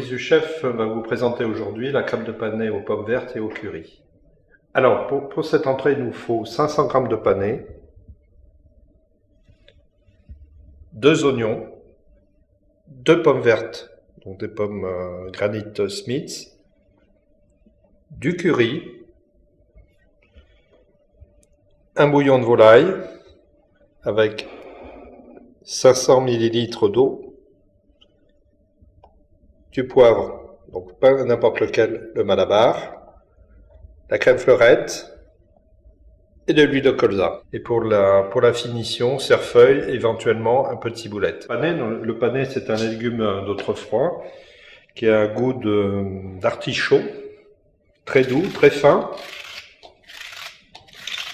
Fils du Chef va vous présenter aujourd'hui la crêpe de panais aux pommes vertes et au curry. Alors, pour cette entrée, il nous faut 500 g de panais, 2 oignons, 2 pommes vertes, donc des pommes Granite Smith, du curry, un bouillon de volaille avec 500 ml d'eau, du poivre, donc pas n'importe lequel, le Malabar, la crème fleurette et de l'huile de colza. Et pour la finition, cerfeuil, éventuellement un peu de ciboulette. Le panais, c'est un légume d'autrefois qui a un goût d'artichaut, très doux, très fin.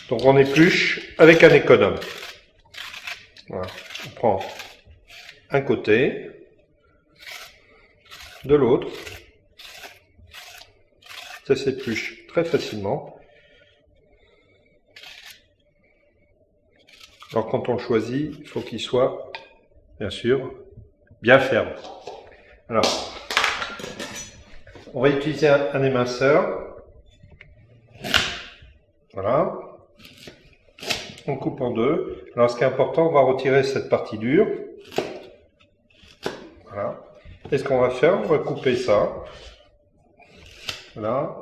Donc on épluche avec un économe. Voilà. On prend un côté, de l'autre. Ça s'épluche très facilement. Alors quand on le choisit, il faut qu'il soit, bien sûr, bien ferme. Alors, on va utiliser un éminceur. Voilà. On coupe en deux. Alors ce qui est important, on va retirer cette partie dure. Voilà. Et ce qu'on va faire, on va couper ça. Voilà.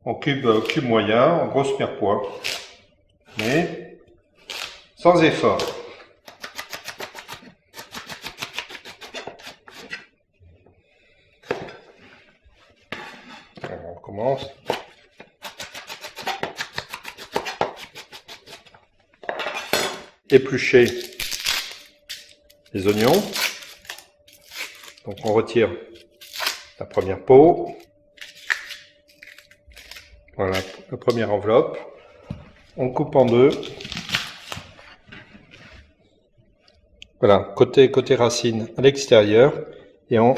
En cube moyen, en grosse mirepoix. Mais sans effort. Alors, on commence. Éplucher les oignons. Donc on retire la première peau. Voilà la première enveloppe. On coupe en deux. Voilà, côté racine à l'extérieur. Et on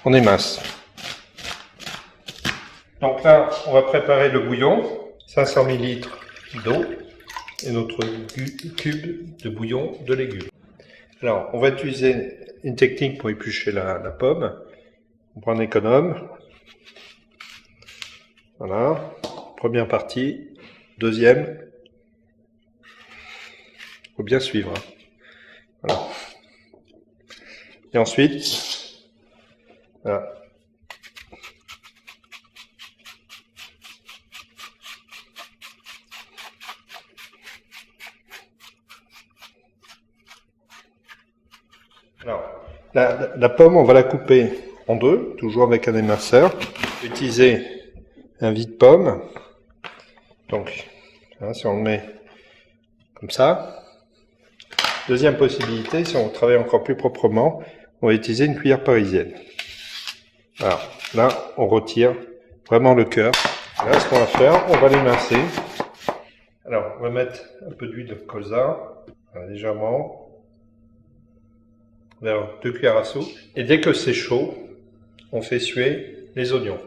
émince. Donc là, on va préparer le bouillon. 500 ml d'eau et notre cube de bouillon de légumes. Alors, on va utiliser une technique pour éplucher la pomme. On prend un économe. Voilà. Première partie. Deuxième. Il faut bien suivre. Voilà. Et ensuite, voilà. Alors, la pomme, on va la couper en deux, toujours avec un éminceur. Utiliser un vide-pomme. Donc, hein, si on le met comme ça. Deuxième possibilité, si on travaille encore plus proprement, on va utiliser une cuillère parisienne. Alors, là, on retire vraiment le cœur. Là, ce qu'on va faire, on va l'émincer. Alors, on va mettre un peu d'huile de colza, légèrement. Vers 2 cuillères à soupe. Et dès que c'est chaud, on fait suer les oignons.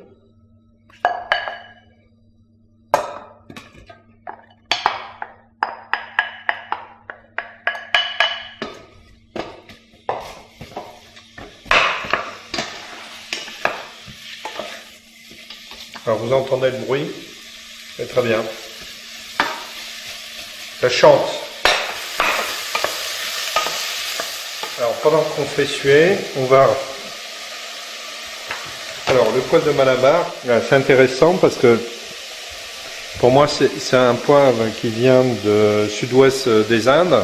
Alors vous entendez le bruit, c'est très bien. Ça chante. Alors pendant qu'on fait suer, on va... Alors le poivre de Malabar, c'est intéressant parce que pour moi c'est un poivre qui vient de sud-ouest des Indes.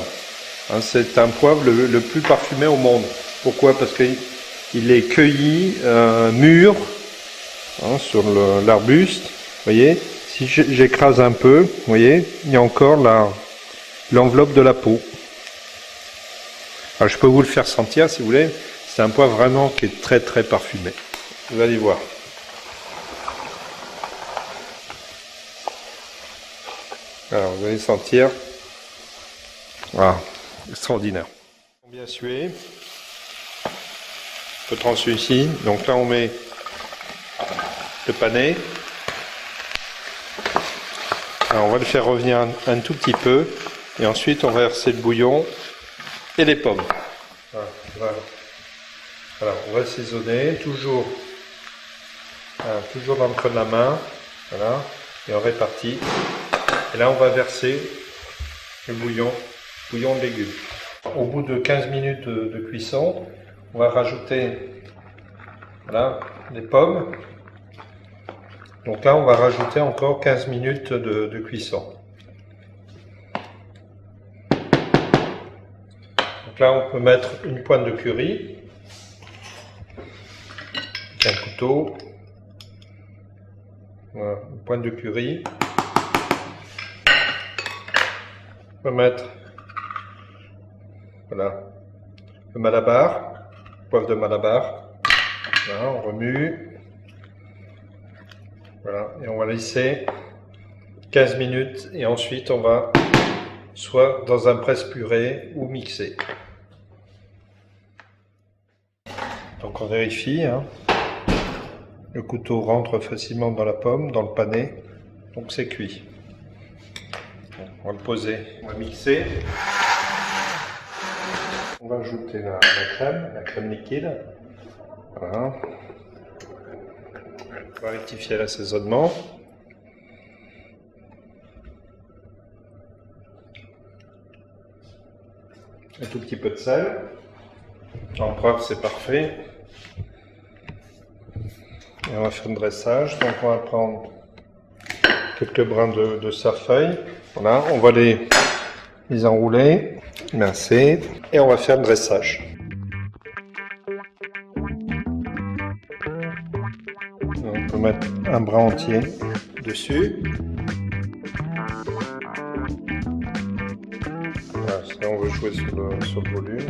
C'est un poivre le plus parfumé au monde. Pourquoi? Parce qu'il est cueilli mûr sur l'arbuste. Vous voyez, si j'écrase un peu, vous voyez, il y a encore l'enveloppe de la peau. Alors, je peux vous le faire sentir si vous voulez. C'est un poivre vraiment qui est très très parfumé. Vous allez voir. Alors vous allez sentir. Voilà, extraordinaire. Bien sué. Un peu translucide. Donc là on met le panais. Alors on va le faire revenir un tout petit peu. Et ensuite on va verser le bouillon et les pommes. Voilà. Voilà, on va assaisonner, toujours dans le creux de la main, voilà, et on répartit. Et là, on va verser le bouillon de légumes. Au bout de 15 minutes de cuisson, on va rajouter, voilà, les pommes. Donc là, on va rajouter encore 15 minutes de cuisson. Donc là, on peut mettre une pointe de curry, avec un couteau. Voilà, une pointe de curry. On peut mettre, voilà, le malabar, poivre de malabar. Voilà, on remue. Voilà, et on va laisser 15 minutes et ensuite on va soit dans un presse-purée ou mixer. Donc on vérifie, hein. Le couteau rentre facilement dans la pomme, dans le pané, donc c'est cuit. On va le poser, on va mixer. On va ajouter la crème liquide. Voilà. On va rectifier l'assaisonnement. Un tout petit peu de sel. En poivre, c'est parfait. Et on va faire un dressage. Donc on va prendre quelques brins de sarfeuille. Voilà, on va les enrouler, mincer, et on va faire le dressage. On peut mettre un brin entier dessus. Voilà, si on veut jouer sur le volume.